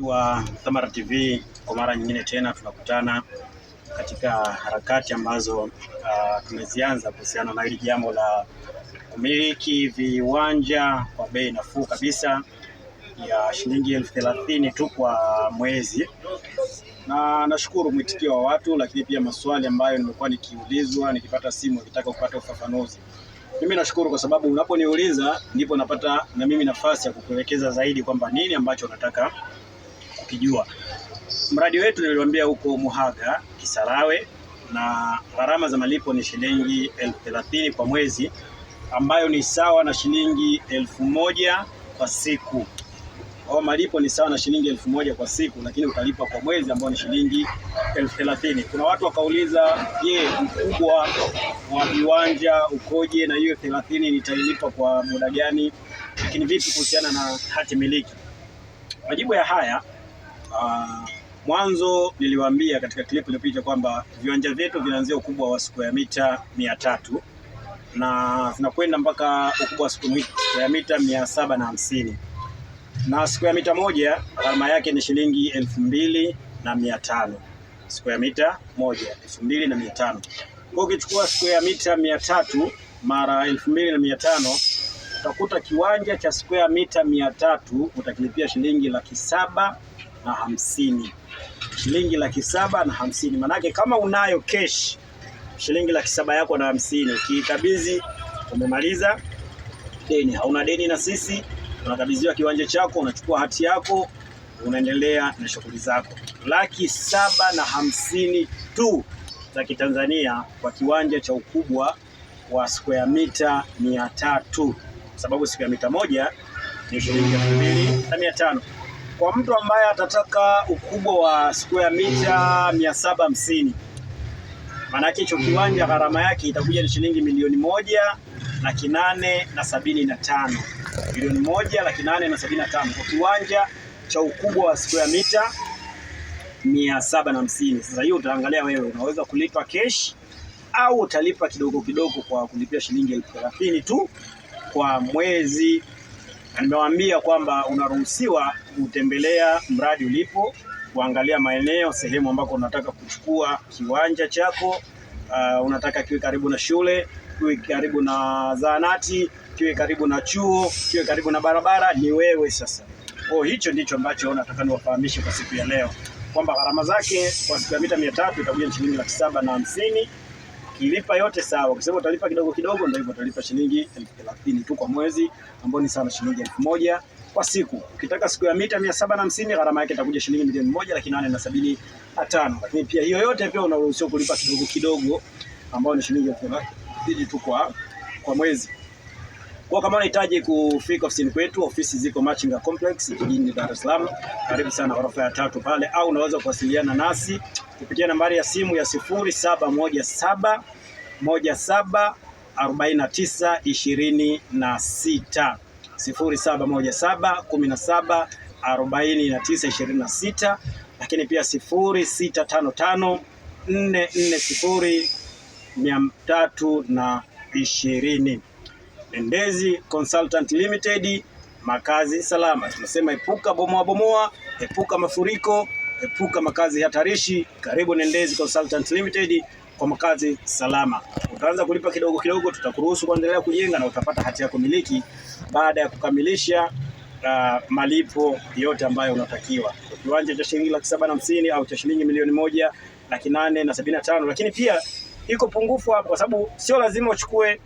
Karibu wa Thamara TV kwa mara nyingine tena, tunakutana katika harakati ambazo tumezianza kuhusiana na hili jambo la kumiliki viwanja kwa bei nafuu kabisa ya shilingi 30,000 tu kwa mwezi. Na nashukuru mwitikio wa watu, lakini pia maswali ambayo nimekuwa nikiulizwa, nikipata simu nikitaka kupata ufafanuzi. Mimi nashukuru kwa sababu unaponiuliza ndipo napata na mimi nafasi ya kukuelekeza zaidi kwamba nini ambacho unataka kukijua. Mradi wetu niliwaambia huko Muhaga, Kisarawe, na gharama za malipo ni shilingi 30,000 kwa mwezi, ambayo ni sawa na shilingi 1,000 kwa siku. Kwa malipo ni sawa na shilingi 1,000 kwa siku, lakini utalipa kwa mwezi ambao ni shilingi 30,000. Kuna watu wakauliza, je, ukubwa wa viwanja ukoje na hiyo 30 nitailipa kwa muda gani? Lakini vipi kuhusiana na hati miliki? Majibu ya haya, mwanzo niliwaambia katika clip iliyopita kwamba viwanja vyetu vinaanzia ukubwa wa square mita 300 na zinakwenda mpaka ukubwa wa square mita 750. Na square mita moja gharama yake ni shilingi 2,500. Square mita moja 2,500. Kwa ukichukua square mita 300 mara 2,500, utakuta kiwanja cha square mita 300 utakilipia shilingi 750,000. Shilingi 750,000. Manake kama unayo cash shilingi 750,000 yako na 50, ukikabidhi umemaliza deni. Hauna deni na sisi, unakabidhiwa kiwanja chako, unachukua hati yako, unaendelea na shughuli zako. 750,000 tu za Kitanzania kwa kiwanja cha ukubwa wa square mita 300, sababu square mita moja ni shilingi 2,500. Kwa mtu ambaye atataka ukubwa wa square mita 750, manake hicho kiwanja gharama yake itakuja ni shilingi 1,875,000. 1,875,000 kwa kiwanja cha ukubwa wa square mita 750. Sasa hiyo utaangalia wewe, unaweza kulipa cash au utalipa kidogo kidogo kwa kulipia shilingi 30,000 tu kwa mwezi. Na nimewaambia kwamba unaruhusiwa kutembelea mradi ulipo, kuangalia maeneo, sehemu ambako unataka kuchukua kiwanja chako. Unataka kiwe karibu na shule, kiwe karibu na zahanati, kiwe karibu na chuo, kiwe karibu na barabara, ni wewe sasa. Hicho ndicho ambacho nataka niwafahamishe kwa siku ya leo, kwamba gharama zake kwa square mita 300 itakuja shilingi 750,000. Kilipa yote sawa, kwa sababu utalipa kidogo kidogo, ndio hivyo utalipa shilingi 30,000 tu kwa mwezi, ambao ni sawa na shilingi 1,000 kwa siku. Ukitaka square mita 750, gharama yake itakuja shilingi 1,875,000. Lakini pia hiyo yote pia unaruhusiwa kulipa kidogo kidogo, ambao ni shilingi 30,000 tu kwa mwezi. Kwa kama unahitaji kufika ofisini kwetu, ofisi ziko Machinga Complex jijini Dar es Salaam, karibu sana ghorofa ya 3 pale, au unaweza kuwasiliana nasi kupitia nambari ya simu ya 0717 17 49 26, 0717 17 49 26, lakini pia 0655 440 320. Ndezi Consultant Limited, makazi salama. Tunasema epuka bomoa, epuka mafuriko, epuka makazi hatarishi. Karibu Ndezi Consultant Limited kwa makazi salama. Utaanza kulipa kidogo kidogo, tutakuruhusu kuendelea kujenga na utapata hati yako miliki baada ya kukamilisha malipo yote ambayo unatakiwa. Kiwanja cha shilingi 750,000 au cha shilingi 1,875,000. Lakini pia iko pungufu hapo, kwa sababu sio lazima uchukue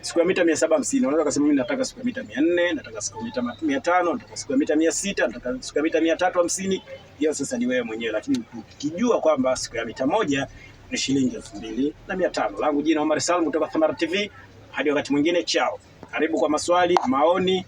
square mita 750. Unaweza kusema mimi nataka square mita 400, nataka square mita 500, nataka square mita 600, nataka square mita 350. Hiyo sasa ni wewe mwenyewe, lakini ukijua kwamba square mita moja ni shilingi 2,500. Langu jina Omar Salum kutoka Thamara TV. Hadi wakati mwingine, chao. Karibu kwa maswali, maoni